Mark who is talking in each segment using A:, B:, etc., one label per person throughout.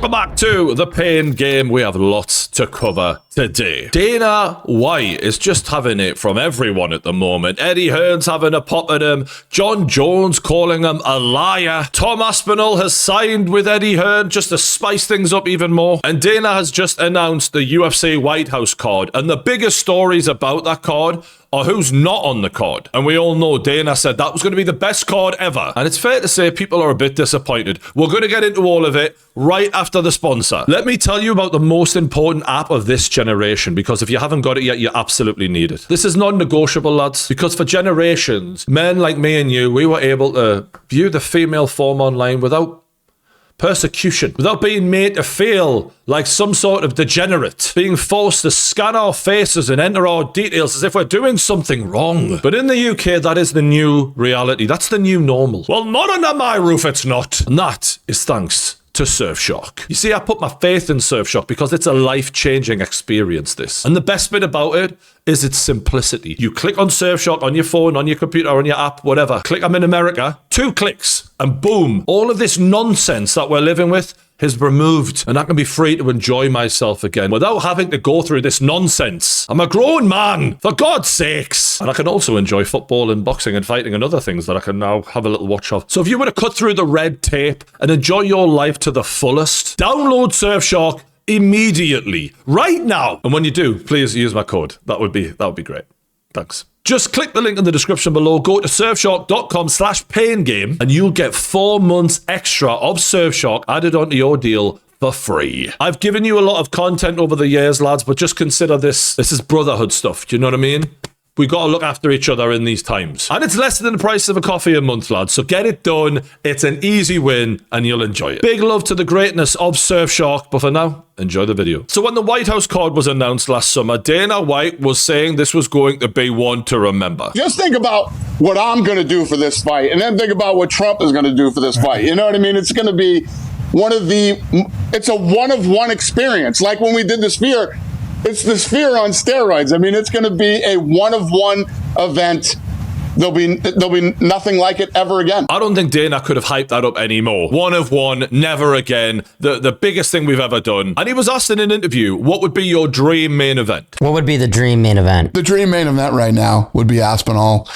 A: Welcome back to the Pain Game. We have lots to cover today. Dana White is just having it from everyone at the moment. Eddie Hearn's having a pop at him. Jon Jones calling him a liar. Tom Aspinall has signed with Eddie Hearn just to spice things up even more. And Dana has just announced the UFC White House card. And the biggest stories about that card or who's not on the card. And we all know Dana said that was going to be the best card ever. And it's fair to say people are a bit disappointed. We're going to get into all of it right after the sponsor. Let me tell you about the most important app of this generation, because if you haven't got it yet, you absolutely need it. This is non-negotiable, lads, because for generations, men like me and you, we were able to view the female form online without persecution, without being made to feel like some sort of degenerate, being forced to scan our faces and enter our details as if we're doing something wrong. But in the UK, that is the new reality. That's the new normal. Well, not under my roof, it's not. And that is thanks to Surfshark. You see, I put my faith in Surfshark because it's a life-changing experience, this. And the best bit about it is its simplicity. You click on Surfshark on your phone, on your computer, on your app, whatever. Click I'm in America, 2 clicks, and boom. All of this nonsense that we're living with is removed, and I can be free to enjoy myself again without having to go through this nonsense. I'm a grown man, for God's sakes. And I can also enjoy football and boxing and fighting and other things that I can now have a little watch of. So if you were to cut through the red tape and enjoy your life to the fullest, download Surfshark immediately, right now. And when you do, please use my code. That would be great. Thanks. Just click the link in the description below, go to surfshark.com/paingame, and you'll get 4 months extra of Surfshark added onto your deal for free. I've given you a lot of content over the years, lads, but just consider this is brotherhood stuff. Do you know what I mean? We got to look after each other in these times. And it's less than the price of a coffee a month, lads. So get it done. It's an easy win and you'll enjoy it. Big love to the greatness of Surfshark. But for now, enjoy the video. So when the White House card was announced last summer, Dana White was saying this was going to be one to remember.
B: Just think about what I'm going to do for this fight. And then think about what Trump is going to do for this fight. You know what I mean? It's going to be it's a one-of-one experience. Like when we did the Sphere. It's the Sphere on steroids. I mean, it's going to be a one-of-one event. There'll be nothing like it ever again.
A: I don't think Dana could have hyped that up anymore. One of one, never again. The biggest thing we've ever done. And he was asked in an interview, what would be your dream main event?
C: What would be the dream main event?
D: The dream main event right now would be Aspinall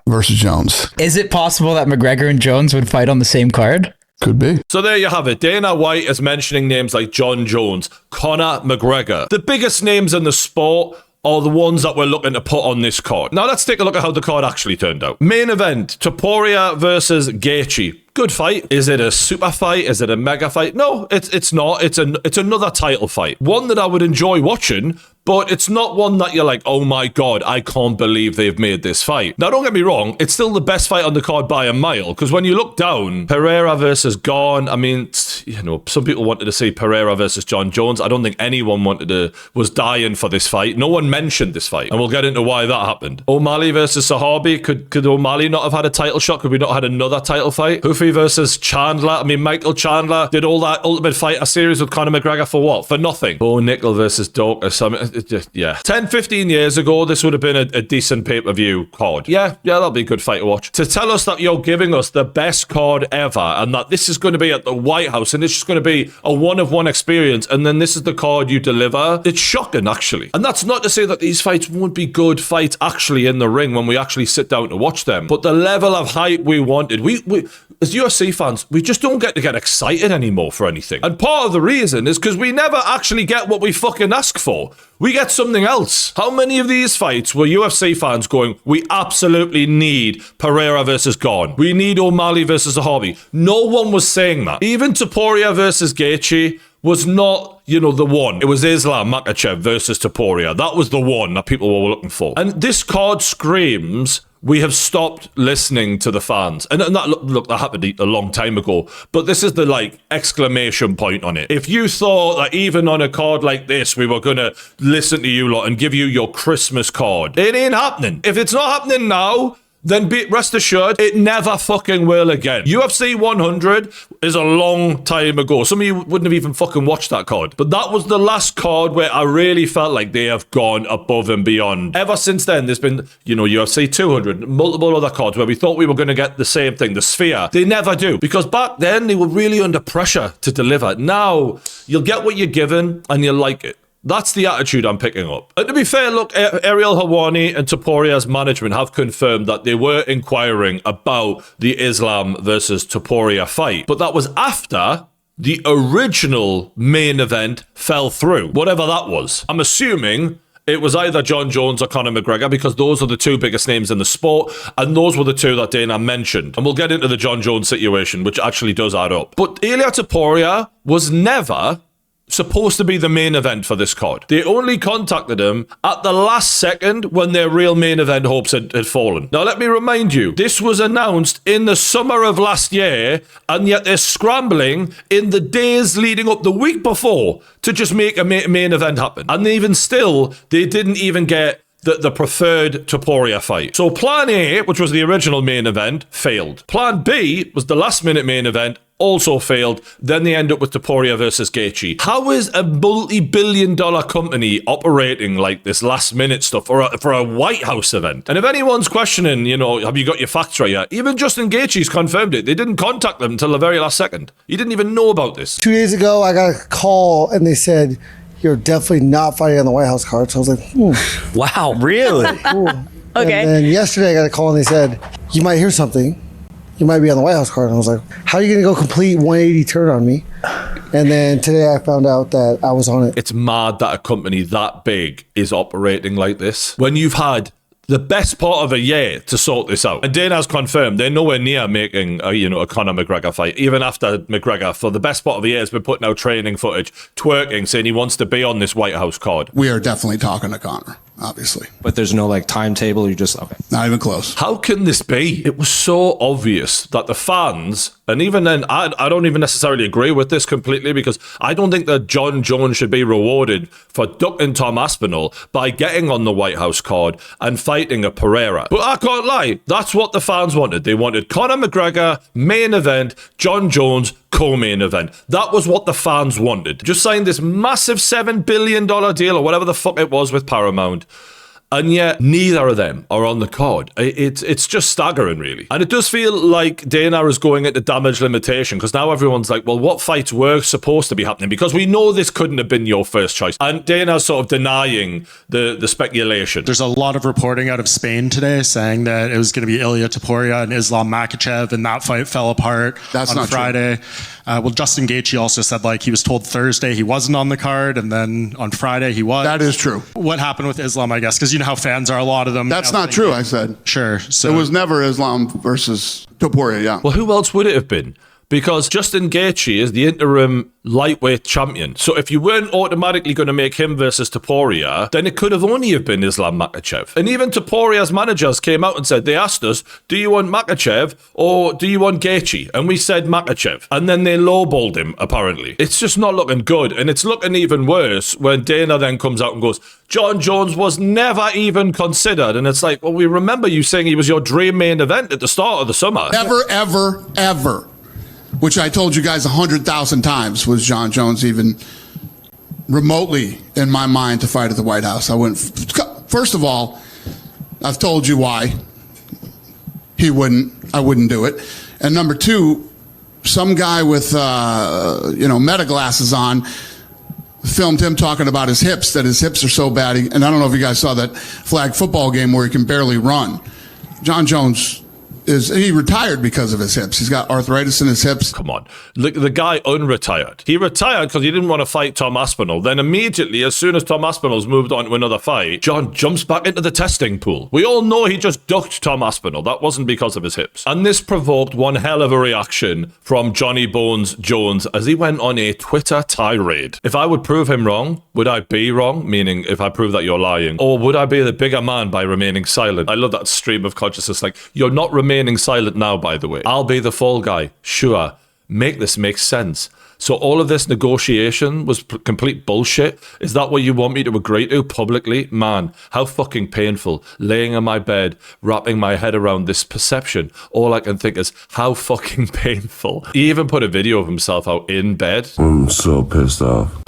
D: versus Jones.
E: Is it possible that McGregor and Jones would fight on the same card?
D: Could be.
A: So there you have it. Dana White is mentioning names like Jon Jones, Conor McGregor. The biggest names in the sport are the ones that we're looking to put on this card. Now let's take a look at how the card actually turned out. Main event, Topuria versus Gaethje. Good fight. Is it a super fight? Is it a mega fight? No, it's not. It's another title fight. One that I would enjoy watching, but it's not one that you're like, oh my God, I can't believe they've made this fight. Now, don't get me wrong. It's still the best fight on the card by a mile, because when you look down, Pereira versus Garn, I mean, you know, some people wanted to see Pereira versus Jon Jones. I don't think anyone was dying for this fight. No one mentioned this fight, and we'll get into why that happened. O'Malley versus Sahabi. Could O'Malley not have had a title shot? Could we not have had another title fight? Hoofy versus Chandler. I mean, Michael Chandler did all that Ultimate Fighter series with Conor McGregor for what? For nothing. Bo Nickel versus Dorcas. I mean, yeah. 10, 15 years ago, this would have been a decent pay-per-view card. Yeah, that'll be a good fight to watch. To tell us that you're giving us the best card ever and that this is going to be at the White House and it's just going to be a one-of-one experience and then this is the card you deliver, it's shocking, actually. And that's not to say that these fights won't be good fights actually in the ring when we actually sit down to watch them. But the level of hype we wanted, we as UFC fans, we just don't get to get excited anymore for anything. And part of the reason is because we never actually get what we fucking ask for. We get something else. How many of these fights were UFC fans going, we absolutely need Pereira versus Garn. We need O'Malley versus Zahabi. No one was saying that. Even Topuria versus Gaethje was not, the one. It was Islam Makhachev versus Topuria. That was the one that people were looking for. And this card screams, we have stopped listening to the fans. And that happened a long time ago. But this is the, exclamation point on it. If you thought that even on a card like this, we were going to listen to you lot and give you your Christmas card, it ain't happening. If it's not happening now, then rest assured, it never fucking will again. UFC 100 is a long time ago. Some of you wouldn't have even fucking watched that card. But that was the last card where I really felt like they have gone above and beyond. Ever since then, there's been, UFC 200, multiple other cards where we thought we were going to get the same thing, the Sphere. They never do. Because back then, they were really under pressure to deliver. Now, you'll get what you're given and you'll like it. That's the attitude I'm picking up. And to be fair, look, Ariel Helwani and Toporia's management have confirmed that they were inquiring about the Islam versus Topuria fight. But that was after the original main event fell through, whatever that was. I'm assuming it was either Jon Jones or Conor McGregor because those are the two biggest names in the sport, and those were the two that Dana mentioned. And we'll get into the Jon Jones situation, which actually does add up. But Ilia Topuria was never supposed to be the main event for this card. They only contacted him at the last second when their real main event hopes had fallen. Now, let me remind you, this was announced in the summer of last year, and yet they're scrambling in the days leading up the week before to just make a main event happen. And even still, they didn't even get the preferred Topuria fight. So Plan A, which was the original main event, failed. Plan B was the last minute main event, also failed. Then they end up with Topuria versus Gaethje. How is a multi-billion-dollar company operating like this last-minute stuff for a White House event? And if anyone's questioning, have you got your facts right yet? Even Justin Gaethje's confirmed it. They didn't contact them until the very last second. He didn't even know about this.
C: 2 days ago, I got a call, and they said, you're definitely not fighting on the White House card. So I was like,
E: Wow, really?
C: cool.
F: Okay.
C: And then yesterday, I got a call, and they said, you might hear something. You might be on the White House card. And I was like, how are you going to go complete 180 turn on me? And then today I found out that I was on it.
A: It's mad that a company that big is operating like this. When you've had the best part of a year to sort this out. And Dana's confirmed they're nowhere near making a Conor McGregor fight. Even after McGregor, for the best part of a year, has been putting out training footage, twerking, saying he wants to be on this White House card.
D: We are definitely talking to Conor, obviously.
G: But there's no timetable. You just, okay.
D: Not even close.
A: How can this be? It was so obvious that the fans, and even then, I don't even necessarily agree with this completely, because I don't think that Jon Jones should be rewarded for ducking Tom Aspinall by getting on the White House card and fighting a Pereira. But I can't lie, that's what the fans wanted. They wanted Conor McGregor, main event, Jon Jones, co-main event. That was what the fans wanted. Just signed this massive $7 billion deal or whatever the fuck it was with Paramount. And yet, neither of them are on the card. It's just staggering, really. And it does feel like Dana is going into damage limitation, because now everyone's like, well, what fights were supposed to be happening? Because we know this couldn't have been your first choice. And Dana's sort of denying the speculation.
H: There's a lot of reporting out of Spain today saying that it was going to be Ilia Topuria and Islam Makhachev, and that fight fell apart on Friday. Well, Justin Gaethje also said he was told Thursday he wasn't on the card, and then on Friday he was.
D: That is true.
H: What happened with Islam, I guess, because you know how fans are, a lot of them.
D: That's not true, I said.
H: Sure. So
D: it was never Islam versus Topuria, yeah.
A: Well, who else would it have been? Because Justin Gaethje is the interim lightweight champion. So if you weren't automatically going to make him versus Topuria, then it could have only have been Islam Makhachev. And even Topuria's managers came out and said, they asked us, do you want Makhachev or do you want Gaethje? And we said Makhachev. And then they lowballed him, apparently. It's just not looking good. And it's looking even worse when Dana then comes out and goes, Jon Jones was never even considered. And it's like, well, we remember you saying he was your dream main event at the start of the summer.
D: Never, ever, ever, which I told you guys 100,000 times, was Jon Jones even remotely in my mind to fight at the White House. I wouldn't. First of all, I've told you why I wouldn't do it. And number two, some guy with meta glasses on filmed him talking about his hips, that his hips are so bad. And I don't know if you guys saw that flag football game where he can barely run. Jon Jones he retired because of his hips. He's got arthritis in his hips.
A: Come on. Look, the guy unretired. He retired because he didn't want to fight Tom Aspinall. Then immediately, as soon as Tom Aspinall's moved on to another fight, Jon jumps back into the testing pool. We all know he just ducked Tom Aspinall. That wasn't because of his hips. And this provoked one hell of a reaction from Johnny Bones Jones as he went on a Twitter tirade. If I would prove him wrong, would I be wrong? Meaning, if I prove that you're lying. Or would I be the bigger man by remaining silent? I love that stream of consciousness. You're not remaining silent now, by the way. I'll be the fall guy. Sure. make this make sense. So all of this negotiation was complete bullshit. Is that what you want me to agree to publicly? Man, how fucking painful. Laying in my bed, wrapping my head around this perception. All I can think is, how fucking painful. He even put a video of himself out in bed.
F: I'm so pissed off.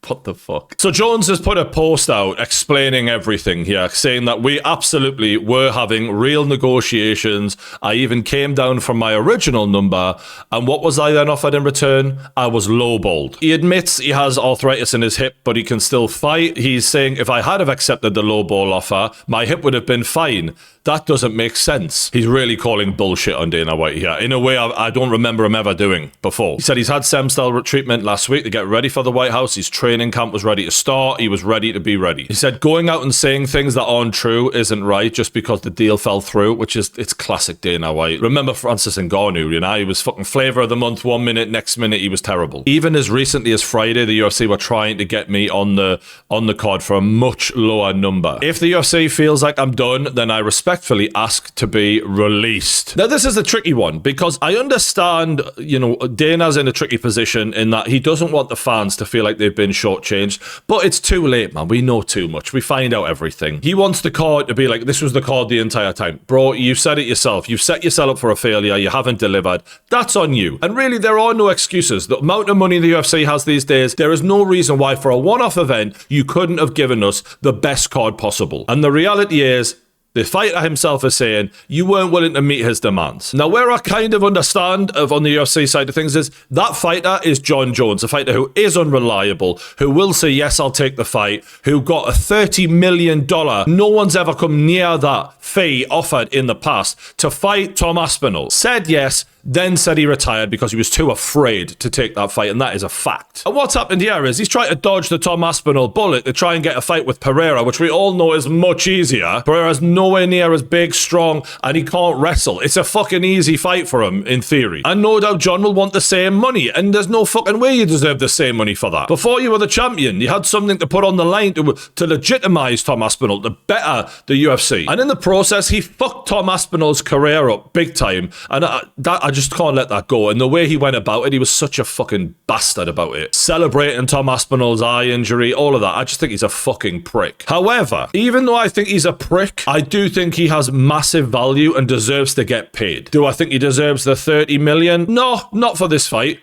A: What the fuck? So Jones has put a post out explaining everything here, saying that we absolutely were having real negotiations. I even came down from my original number, and what was I then offered in return? I was lowballed. He admits he has arthritis in his hip, but he can still fight. He's saying if I had have accepted the lowball offer, my hip would have been fine. That doesn't make sense. He's really calling bullshit on Dana White here, in a way I don't remember him ever doing before. He said he's had stem cell treatment last week to get ready for the White House. His training camp was ready to start. He was ready to be ready. He said going out and saying things that aren't true isn't right just because the deal fell through, which is, it's classic Dana White. Remember Francis Ngannou, you know? He was fucking flavor of the month 1 minute, next minute he was terrible. Even as recently as Friday, the UFC were trying to get me on the card for a much lower number. If the UFC feels like I'm done, then I respectfully ask to be released. Now, this is a tricky one because I understand, you know, Dana's in a tricky position in that he doesn't want the fans to feel like they've been shortchanged, but it's too late, man. We know too much. We find out everything. He wants the card to be like, this was the card the entire time. Bro, you said it yourself. You've set yourself up for a failure. You haven't delivered. That's on you. And really, there are no excuses. The amount of money the UFC has these days, there is no reason why for a one-off event, you couldn't have given us the best card possible. And the reality is, the fighter himself is saying you weren't willing to meet his demands. Now, where I kind of understand of on the UFC side of things is that fighter is Jon Jones, a fighter who is unreliable, who will say, yes, I'll take the fight, who got a $30 million. No one's ever come near that fee offered in the past to fight Tom Aspinall. Said yes, then said he retired because he was too afraid to take that fight, and that is a fact. And what's happened here is he's trying to dodge the Tom Aspinall bullet to try and get a fight with Pereira, which we all know is much easier. Pereira's nowhere near as big, strong, and he can't wrestle. It's a fucking easy fight for him, in theory. And no doubt John will want the same money, and there's no fucking way you deserve the same money for that. Before you were the champion, you had something to put on the line to legitimize Tom Aspinall, to better the UFC. And in the process, he fucked Tom Aspinall's career up big time, and I just can't let that go. And the way he went about it, he was such a fucking bastard about it. Celebrating Tom Aspinall's eye injury, all of that. I just think he's a fucking prick. However, even though I think he's a prick, I do think he has massive value and deserves to get paid. Do I think he deserves the 30 million? No, not for this fight.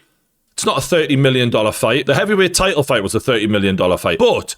A: It's not a $30 million fight. The heavyweight title fight was a $30 million fight. But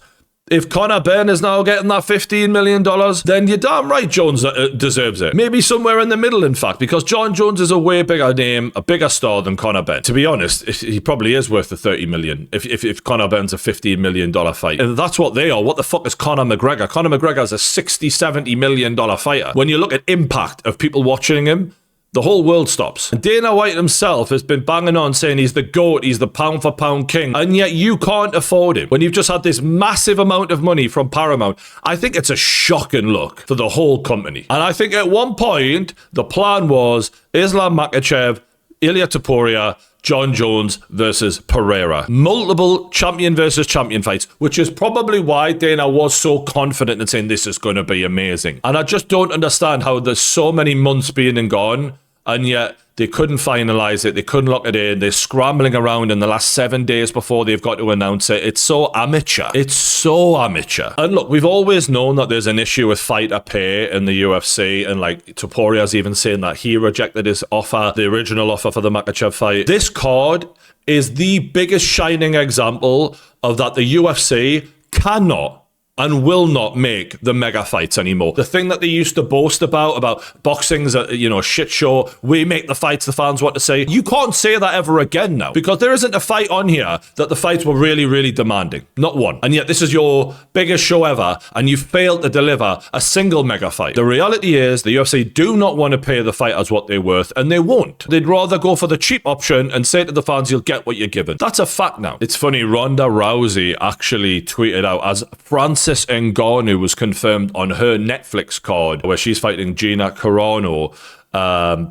A: if Conor Benn is now getting that $15 million, then you're damn right Jones deserves it. Maybe somewhere in the middle, in fact, because Jon Jones is a way bigger name, a bigger star than Conor Benn. To be honest, he probably is worth the $30 million if Conor Benn's a $15 million fight. And that's what they are. What the fuck is Conor McGregor? Conor McGregor is a $60, $70 million fighter. When you look at impact of people watching him, the whole world stops. And Dana White himself has been banging on saying he's the GOAT, he's the pound for pound king, and yet you can't afford him. When you've just had this massive amount of money from Paramount, I think it's a shocking look for the whole company. And I think at one point, the plan was Islam Makhachev, Ilia Topuria, Jon Jones versus Pereira. Multiple champion versus champion fights, which is probably why Dana was so confident in saying this is going to be amazing. And I just don't understand how there's so many months being and gone, and yet they couldn't finalize it. They couldn't lock it in. They're scrambling around in the last 7 days before they've got to announce it. It's so amateur. It's so amateur. And look, we've always known that there's an issue with fighter pay in the UFC, and like Topuria's even saying that he rejected his offer, the original offer for the Makhachev fight. This card is the biggest shining example of that the UFC cannot and will not make the mega fights anymore. The thing that they used to boast about boxing's a shit show. We make the fights the fans want to say. You can't say that ever again now, because there isn't a fight on here that the fights were really, really demanding. Not one. And yet this is your biggest show ever, and you failed to deliver a single mega fight. The reality is the UFC do not want to pay the fighters what they're worth, and they won't. They'd rather go for the cheap option and say to the fans, you'll get what you're given. That's a fact now. It's funny, Ronda Rousey actually tweeted out as Francis Ngannou was confirmed on her Netflix card where she's fighting Gina Carano.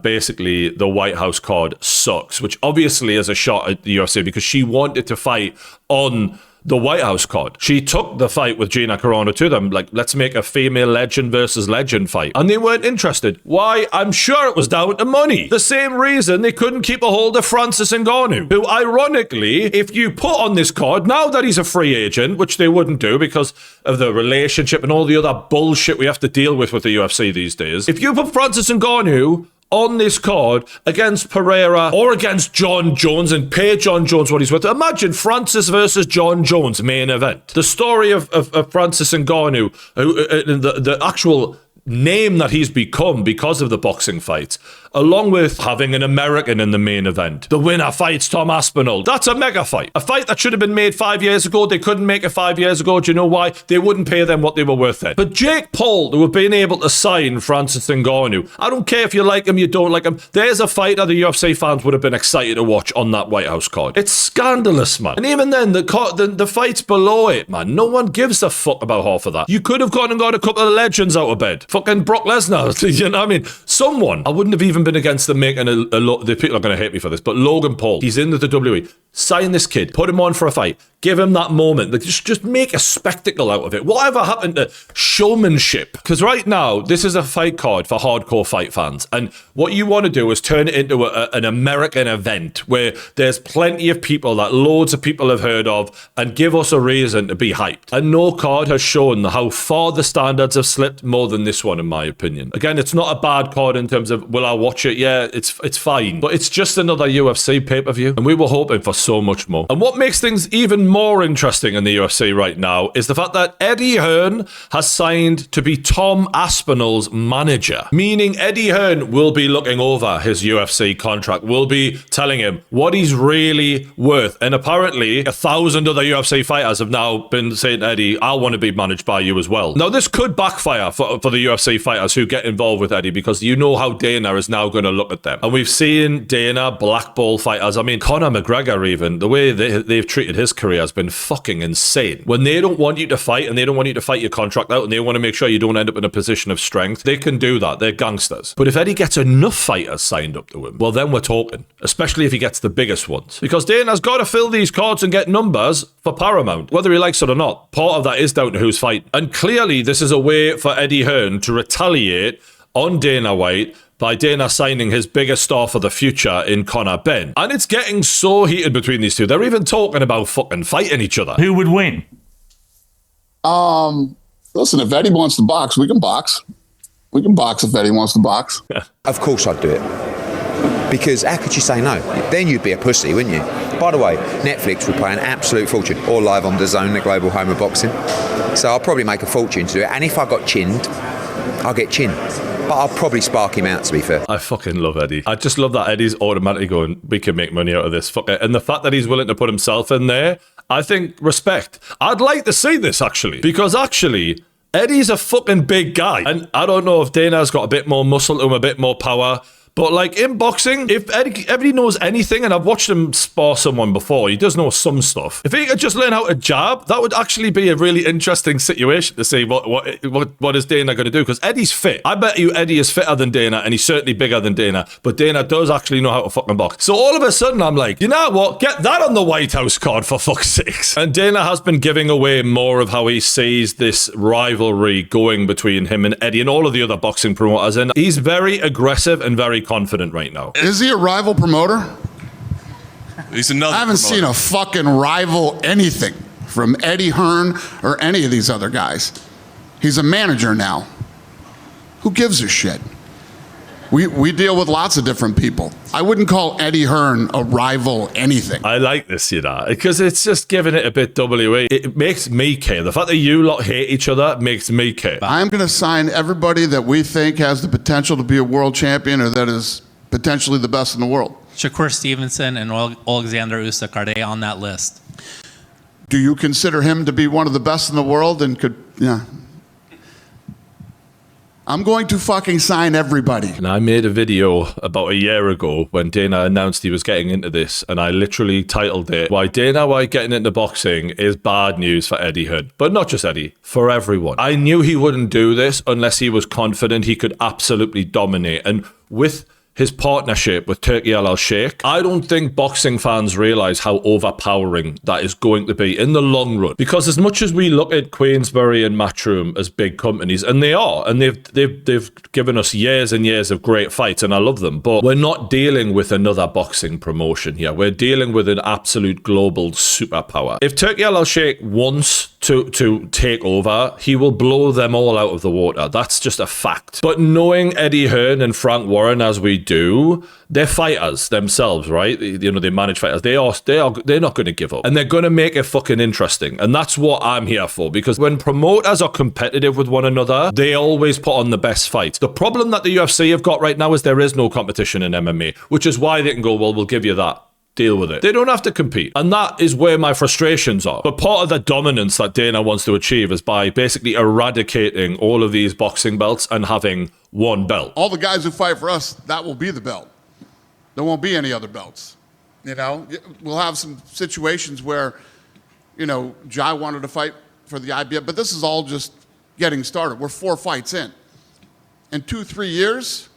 A: Basically, the White House card sucks, which obviously is a shot at the UFC because she wanted to fight on the White House card. She took the fight with Gina Carano to them, like, let's make a female legend versus legend fight. And they weren't interested. Why? I'm sure it was down to money. The same reason they couldn't keep a hold of Francis Ngannou, who ironically, if you put on this card, now that he's a free agent, which they wouldn't do because of the relationship and all the other bullshit we have to deal with the UFC these days, if you put Francis Ngannou on this card against Pereira or against Jon Jones and pay Jon Jones what he's worth. Imagine Francis versus Jon Jones main event. The story of Francis Ngannou, the actual name that he's become because of the boxing fights, along with having an American in the main event. The winner fights Tom Aspinall. That's a mega fight. A fight that should have been made 5 years ago. They couldn't make it 5 years ago. Do you know why? They wouldn't pay them what they were worth then. But Jake Paul, who have been able to sign Francis Ngannou, I don't care if you like him, you don't like him, there's a fight that the UFC fans would have been excited to watch on that White House card. It's scandalous, man. And even then, the fights below it, man, no one gives a fuck about half of that. You could have gone and got a couple of legends out of bed. Fucking Brock Lesnar, you know what I mean? Someone, I wouldn't have even been against them making the people are going to hate me for this, but Logan Paul, he's in the WWE. Sign this kid, put him on for a fight, give him that moment, like, just make a spectacle out of it. Whatever happened to showmanship? Because right now, this is a fight card for hardcore fight fans, and what you want to do is turn it into an American event where there's plenty of people that loads of people have heard of and give us a reason to be hyped. And no card has shown how far the standards have slipped more than this one, in my opinion. Again, it's not a bad card in terms of, will I watch it? Yeah, it's fine, but it's just another UFC pay-per-view, and we were hoping for so much more. And what makes things even more interesting in the UFC right now is the fact that Eddie Hearn has signed to be Tom Aspinall's manager, meaning Eddie Hearn will be looking over his UFC contract, will be telling him what he's really worth. And apparently 1,000 other UFC fighters have now been saying, Eddie, I want to be managed by you as well. Now, this could backfire for the UFC fighters who get involved with Eddie, because you know how Dana is now going to look at them. And we've seen Dana blackball fighters. I mean, Conor McGregor, even the way they've treated his career has been fucking insane. When they don't want you to fight and they don't want you to fight your contract out and they want to make sure you don't end up in a position of strength, they can do that. They're gangsters. But if Eddie gets enough fighters signed up to him, well, then we're talking, especially if he gets the biggest ones. Because Dana's got to fill these cards and get numbers for Paramount, whether he likes it or not. Part of that is down to who's fighting. And clearly, this is a way for Eddie Hearn to retaliate on Dana White by Dana signing his biggest star for the future in Conor Benn. And it's getting so heated between these two. They're even talking about fucking fighting each other.
F: Who would win?
B: Listen, if Eddie wants to box, we can box. We can box if Eddie wants to box.
I: Of course I'd do it. Because how could you say no? Then you'd be a pussy, wouldn't you? By the way, Netflix would pay an absolute fortune, or live on DAZN, the global home of boxing. So I'll probably make a fortune to do it. And if I got chinned, I'll get chinned. But I'll probably spark him out, to be fair.
A: I fucking love Eddie. I just love that Eddie's automatically going, we can make money out of this. Fuck it. And the fact that he's willing to put himself in there, I think, respect. I'd like to see this, actually. Because actually, Eddie's a fucking big guy. And I don't know if Dana's got a bit more muscle to him, a bit more power. But like in boxing, if Eddie knows anything, and I've watched him spar someone before, he does know some stuff. If he could just learn how to jab, that would actually be a really interesting situation to see what is Dana going to do. Because Eddie's fit. I bet you Eddie is fitter than Dana, and he's certainly bigger than Dana. But Dana does actually know how to fucking box. So all of a sudden, I'm like, you know what? Get that on the White House card, for fuck's sakes. And Dana has been giving away more of how he sees this rivalry going between him and Eddie and all of the other boxing promoters. And he's very aggressive and very confident right now.
D: Is he a rival promoter?
J: He's another
D: I haven't
J: promoter.
D: seen a fucking rival anything from Eddie Hearn or any of these other guys. He's a manager now. Who gives a shit? We deal with lots of different people. I wouldn't call Eddie Hearn a rival anything.
A: I like this, you know, because it's just giving it a bit WA. It makes me care. The fact that you lot hate each other makes me care.
D: I'm going to sign everybody that we think has the potential to be a world champion or that is potentially the best in the world.
K: Shakur Stevenson and Alexander Usyk, are they on that list?
D: Do you consider him to be one of the best in the world and could, yeah. I'm going to fucking sign everybody.
A: And I made a video about a year ago when Dana announced he was getting into this, and I literally titled it, Why Dana White Getting Into Boxing is Bad News for Eddie Hearn. But not just Eddie, for everyone. I knew he wouldn't do this unless he was confident he could absolutely dominate. And with his partnership with Turki Al Sheikh, I don't think boxing fans realize how overpowering that is going to be in the long run. Because as much as we look at Queensberry and Matchroom as big companies, and they are, and they've given us years and years of great fights, and I love them, but we're not dealing with another boxing promotion here. We're dealing with an absolute global superpower. If Turki Al Sheikh wants to take over, he will blow them all out of the water. That's just a fact. But knowing Eddie Hearn and Frank Warren as we do, they're fighters themselves, right? You know, they manage fighters. They're not going to give up, and they're going to make it fucking interesting. And that's what I'm here for, because when promoters are competitive with one another, they always put on the best fights. The problem that the UFC have got right now is there is no competition in MMA, which is why they can go, well, we'll give you that. Deal with it. They don't have to compete. And that is where my frustrations are. But part of the dominance that Dana wants to achieve is by basically eradicating all of these boxing belts and having one belt.
D: All the guys who fight for us, that will be the belt. There won't be any other belts. You know, we'll have some situations where, you know, Jai wanted to fight for the IBF, but this is all just getting started. We're 4 fights in. In 2-3 years,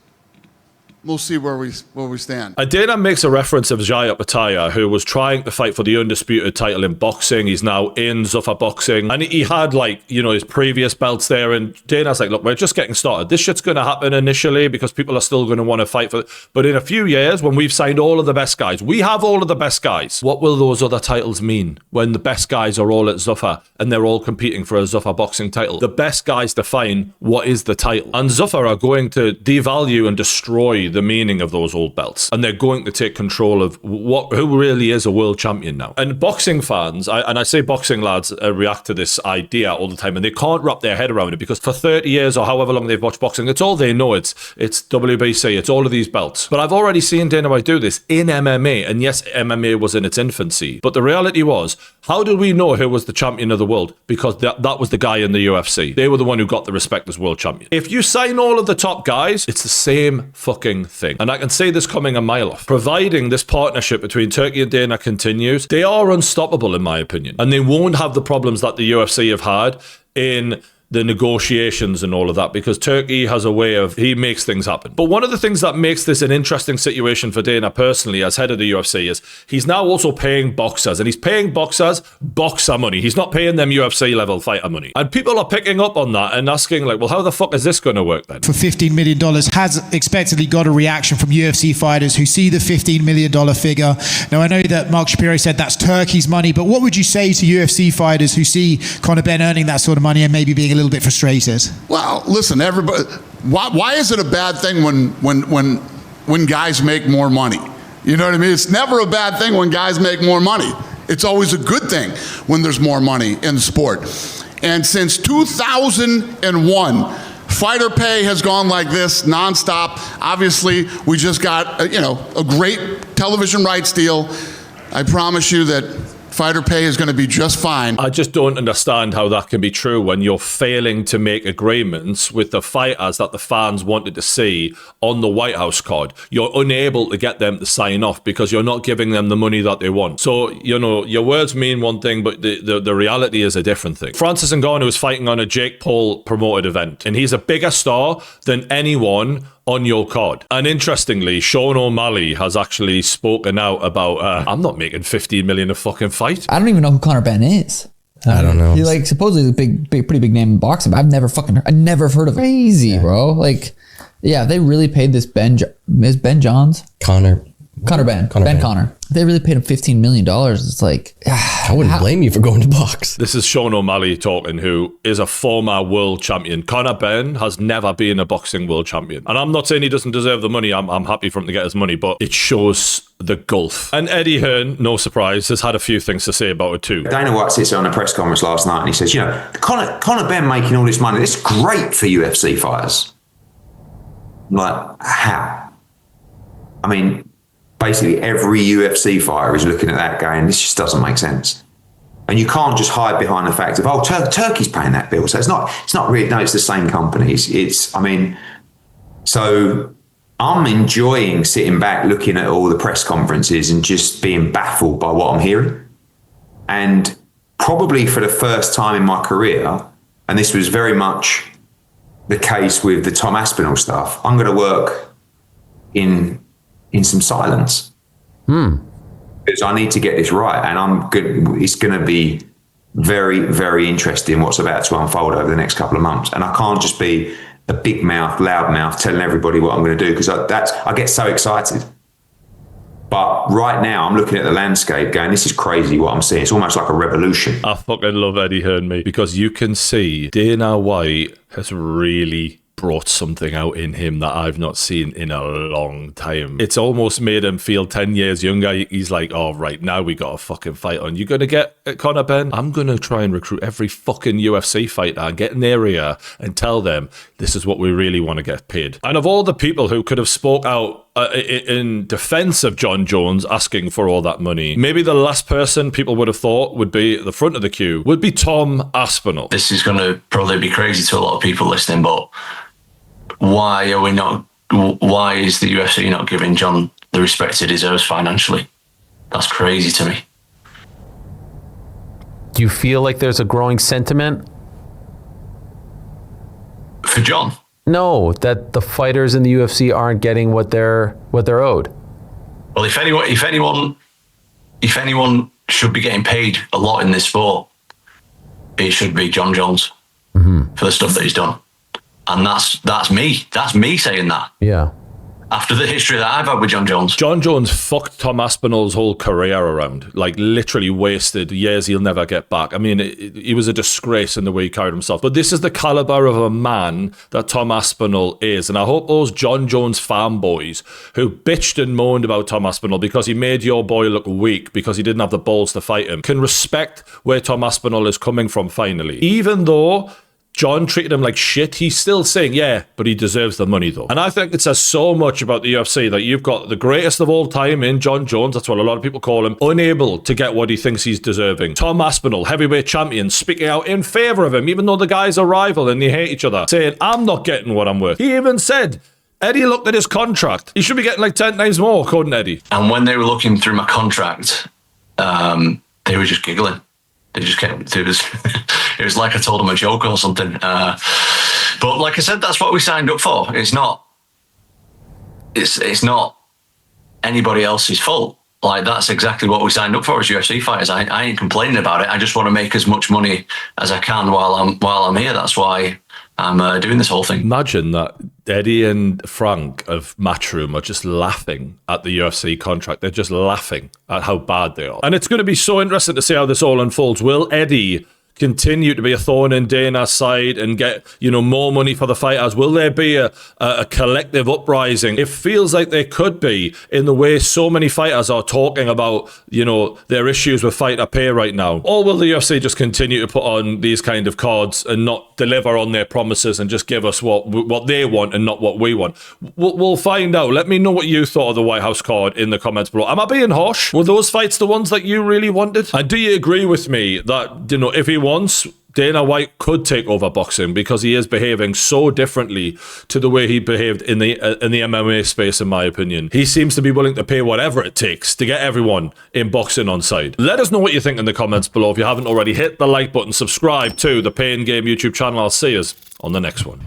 D: we'll see where we stand.
A: Dana makes a reference of Jai Opetaia, who was trying to fight for the undisputed title in boxing. He's now in Zuffa Boxing. And he had, like, you know, his previous belts there. And Dana's like, look, we're just getting started. This shit's going to happen initially because people are still going to want to fight for it. But in a few years, when we've signed all of the best guys, we have all of the best guys. What will those other titles mean when the best guys are all at Zuffa and they're all competing for a Zuffa Boxing title? The best guys define what is the title. And Zuffa are going to devalue and destroy the meaning of those old belts, and they're going to take control of who really is a world champion now. And boxing fans, I say boxing lads react to this idea all the time, and they can't wrap their head around it because for 30 years or however long they've watched boxing, it's all they know. It's WBC, it's all of these belts. But I've already seen Dana White do this in MMA, and yes, MMA was in its infancy, but the reality was, how did we know who was the champion of the world? Because that was the guy in the UFC. They were the one who got the respect as world champion. If you sign all of the top guys, it's the same fucking thing. And I can see this coming a mile off. Providing this partnership between Turki and Dana continues, they are unstoppable in my opinion. And they won't have the problems that the UFC have had in the negotiations and all of that, because Turki has a way of, he makes things happen. But one of the things that makes this an interesting situation for Dana personally as head of the UFC is he's now also paying boxers, and he's paying boxers boxer money. He's not paying them UFC level fighter money. And people are picking up on that and asking like, well, how the fuck is this going to work then?
F: For $15 million has expectedly got a reaction from UFC fighters who see the $15 million figure. Now, I know that Mark Shapiro said that's Turkey's money, but what would you say to UFC fighters who see Conor Benn earning that sort of money and maybe being a little bit frustrated?
D: Well, listen, everybody. Why is it a bad thing when guys make more money? You know what I mean? It's never a bad thing when guys make more money. It's always a good thing when there's more money in the sport. And since 2001, fighter pay has gone like this nonstop. Obviously, we just got a great television rights deal. I promise you that fighter pay is going to be just fine.
A: I just don't understand how that can be true when you're failing to make agreements with the fighters that the fans wanted to see on the White House card. You're unable to get them to sign off because you're not giving them the money that they want. So, you know, your words mean one thing, but the reality is a different thing. Francis Ngannou is fighting on a Jake Paul promoted event, and he's a bigger star than anyone on your card. And interestingly, Sean O'Malley has actually spoken out about, I'm not making 15 million a fucking fight.
E: I don't even know who Conor Benn is.
G: I don't know.
E: He like supposedly is a pretty big name in boxing, but I've never heard of it. Crazy, bro. Like, yeah, they really paid this is Ben Johns? Conor Benn. They really paid him $15 million. It's like,
G: I wouldn't blame you for going to box.
A: This is Sean O'Malley talking, who is a former world champion. Conor Benn has never been a boxing world champion. And I'm not saying he doesn't deserve the money. I'm happy for him to get his money, but it shows the gulf. And Eddie Hearn, no surprise, has had a few things to say about it too.
I: Dana White sits on a press conference last night and he says, Conor Benn making all this money, it's great for UFC fighters. I'm like, how? I mean, basically every UFC fighter is looking at that going, this just doesn't make sense. And you can't just hide behind the fact of, Turkey's paying that bill. So it's not really, no, it's the same companies. So I'm enjoying sitting back, looking at all the press conferences and just being baffled by what I'm hearing. And probably for the first time in my career, and this was very much the case with the Tom Aspinall stuff, I'm going to work in some silence. Because I need to get this right, and I'm good. It's going to be very, very interesting what's about to unfold over the next couple of months, and I can't just be a big mouth, loud mouth, telling everybody what I'm going to do, because I get so excited. But right now, I'm looking at the landscape going, this is crazy what I'm seeing. It's almost like a revolution.
A: I fucking love Eddie Hearn, mate, because you can see Dana White has really brought something out in him that I've not seen in a long time. It's almost made him feel 10 years younger. He's like, oh, right, now we got a fucking fight on. You gonna get Conor Ben? I'm gonna try and recruit every fucking UFC fighter and get in their area and tell them this is what we really want to get paid. And of all the people who could have spoke out in defense of Jon Jones asking for all that money, maybe the last person people would have thought would be at the front of the queue would be Tom Aspinall.
L: This is going to probably be crazy to a lot of people listening, but why is the UFC not giving Jon the respect he deserves financially? That's crazy to me.
M: Do you feel like there's a growing sentiment
L: for Jon?
M: No, that the fighters in the UFC aren't getting what they're owed.
L: Well, if anyone should be getting paid a lot in this sport, it should be Jon Jones for the stuff that he's done. And that's me. That's me saying that.
M: Yeah.
L: After the history that I've had with Jon Jones.
A: Jon Jones fucked Tom Aspinall's whole career around. Like, literally wasted years he'll never get back. I mean, he was a disgrace in the way he carried himself. But this is the caliber of a man that Tom Aspinall is. And I hope those Jon Jones fanboys who bitched and moaned about Tom Aspinall because he made your boy look weak because he didn't have the balls to fight him can respect where Tom Aspinall is coming from finally. Even though Jon treated him like shit, he's still saying, yeah, but he deserves the money though. And I think it says so much about the UFC that you've got the greatest of all time in Jon Jones, that's what a lot of people call him, unable to get what he thinks he's deserving. Tom Aspinall, heavyweight champion, speaking out in favour of him, even though the guy's a rival and they hate each other, saying, I'm not getting what I'm worth. He even said, Eddie looked at his contract. He should be getting like 10 times more, according to Eddie.
L: And when they were looking through my contract, they were just giggling. They just kept, it was like I told them a joke or something. But like I said, that's what we signed up for. It's not anybody else's fault. Like, that's exactly what we signed up for as UFC fighters. I ain't complaining about it. I just want to make as much money as I can while I'm here. That's why I'm doing this whole thing.
A: Imagine that Eddie and Frank of Matchroom are just laughing at the UFC contract. They're just laughing at how bad they are. And it's going to be so interesting to see how this all unfolds. Will Eddie continue to be a thorn in Dana's side and get, more money for the fighters? Will there be a collective uprising? It feels like there could be, in the way so many fighters are talking about, their issues with fighter pay right now. Or will the UFC just continue to put on these kind of cards and not deliver on their promises and just give us what they want and not what we want? We'll find out. Let me know what you thought of the White House card in the comments below. Am I being harsh? Were those fights the ones that you really wanted? And do you agree with me that, if he once Dana White could take over boxing, because he is behaving so differently to the way he behaved in the MMA space, in my opinion. He seems to be willing to pay whatever it takes to get everyone in boxing on side. Let us know what you think in the comments below. If you haven't already, hit the like button, subscribe to the Pain Game YouTube channel. I'll see you on the next one.